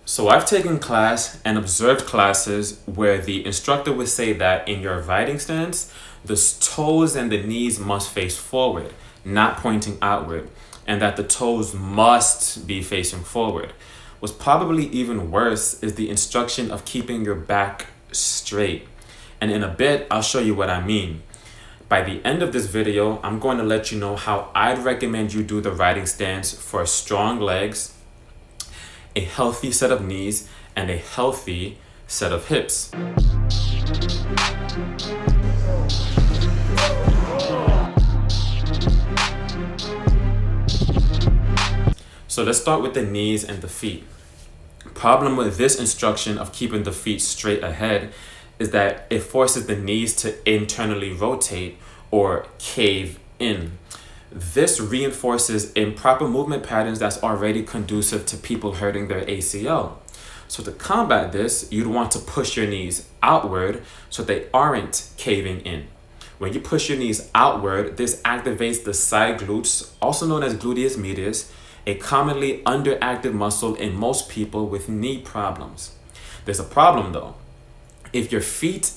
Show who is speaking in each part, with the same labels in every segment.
Speaker 1: So I've taken class and observed classes where the instructor would say that in your riding stance, the toes and the knees must face forward, not pointing outward, and that the toes must be facing forward. What's probably even worse is the instruction of keeping your back straight. And in a bit, I'll show you what I mean. By the end of this video, I'm going to let you know how I'd recommend you do the riding stance for strong legs, a healthy set of knees, and a healthy set of hips. So let's start with the knees and the feet. Problem with this instruction of keeping the feet straight ahead is that it forces the knees to internally rotate or cave in. This reinforces improper movement patterns that's already conducive to people hurting their ACL. So to combat this, you'd want to push your knees outward so they aren't caving in. When you push your knees outward, this activates the side glutes, also known as gluteus medius, a commonly underactive muscle in most people with knee problems. There's a problem though. If your feet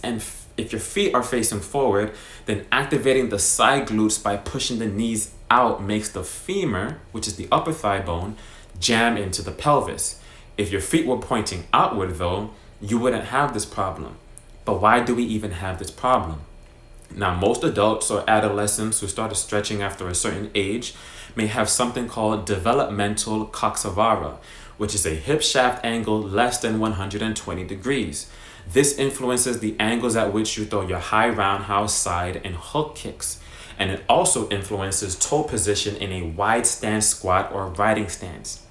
Speaker 1: are facing forward, then activating the side glutes by pushing the knees out makes the femur, which is the upper thigh bone, jam into the pelvis. If your feet were pointing outward though, you wouldn't have this problem. But why do we even have this problem? Now, most adults or adolescents who started stretching after a certain age may have something called developmental coxavara, which is a hip shaft angle less than 120 degrees. This influences the angles at which you throw your high roundhouse, side, and hook kicks. And it also influences toe position in a wide stance squat or riding stance.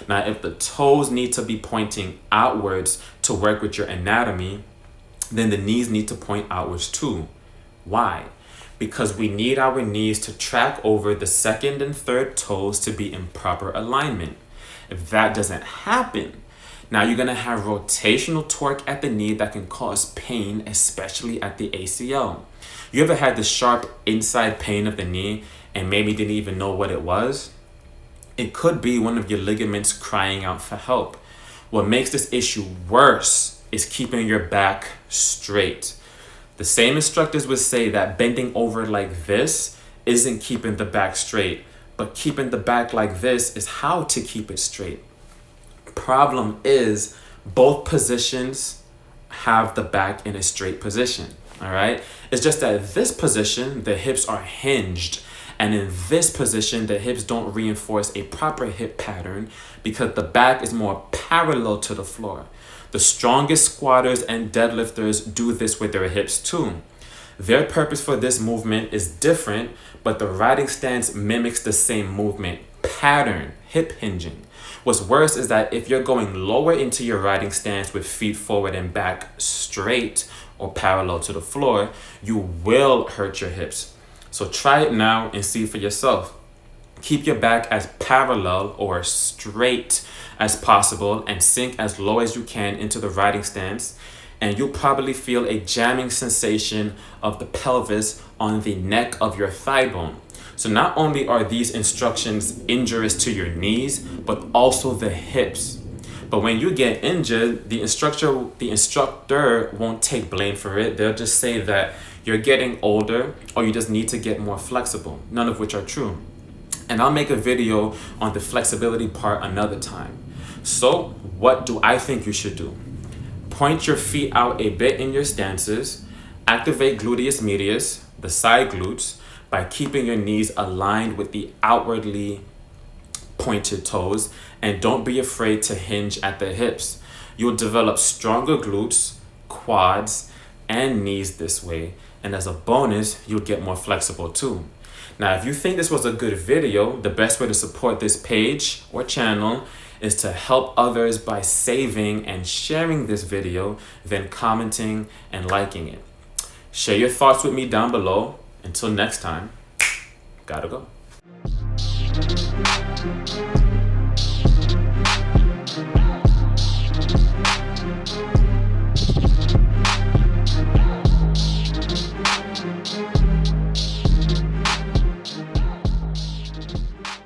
Speaker 1: Now, if the toes need to be pointing outwards to work with your anatomy, then the knees need to point outwards too. Why? Because we need our knees to track over the second and third toes to be in proper alignment. If that doesn't happen, now you're going to have rotational torque at the knee that can cause pain, especially at the ACL. You ever had the sharp inside pain of the knee and maybe didn't even know what it was? It could be one of your ligaments crying out for help. What makes this issue worse is keeping your back straight. The same instructors would say that bending over like this isn't keeping the back straight, but keeping the back like this is how to keep it straight. Problem is, both positions have the back in a straight position, all right? It's just that this position, the hips are hinged, and in this position, the hips don't reinforce a proper hip pattern because the back is more parallel to the floor. The strongest squatters and deadlifters do this with their hips too. Their purpose for this movement is different, but the riding stance mimics the same movement pattern, hip hinging. What's worse is that if you're going lower into your riding stance with feet forward and back straight or parallel to the floor, you will hurt your hips. So try it now and see for yourself. Keep your back as parallel or straight as possible and sink as low as you can into the riding stance, and you'll probably feel a jamming sensation of the pelvis on the neck of your thigh bone. So not only are these instructions injurious to your knees, but also the hips. But when you get injured, the instructor won't take blame for it. They'll just say that you're getting older or you just need to get more flexible, none of which are true. And I'll make a video on the flexibility part another time. So what do I think you should do? Point your feet out a bit in your stances, activate gluteus medius, the side glutes, by keeping your knees aligned with the outwardly pointed toes, and don't be afraid to hinge at the hips. You'll develop stronger glutes, quads, and knees this way, and as a bonus, you'll get more flexible too. Now, if you think this was a good video, the best way to support this page or channel is to help others by saving and sharing this video, then commenting and liking it. Share your thoughts with me down below. Until next time, gotta go.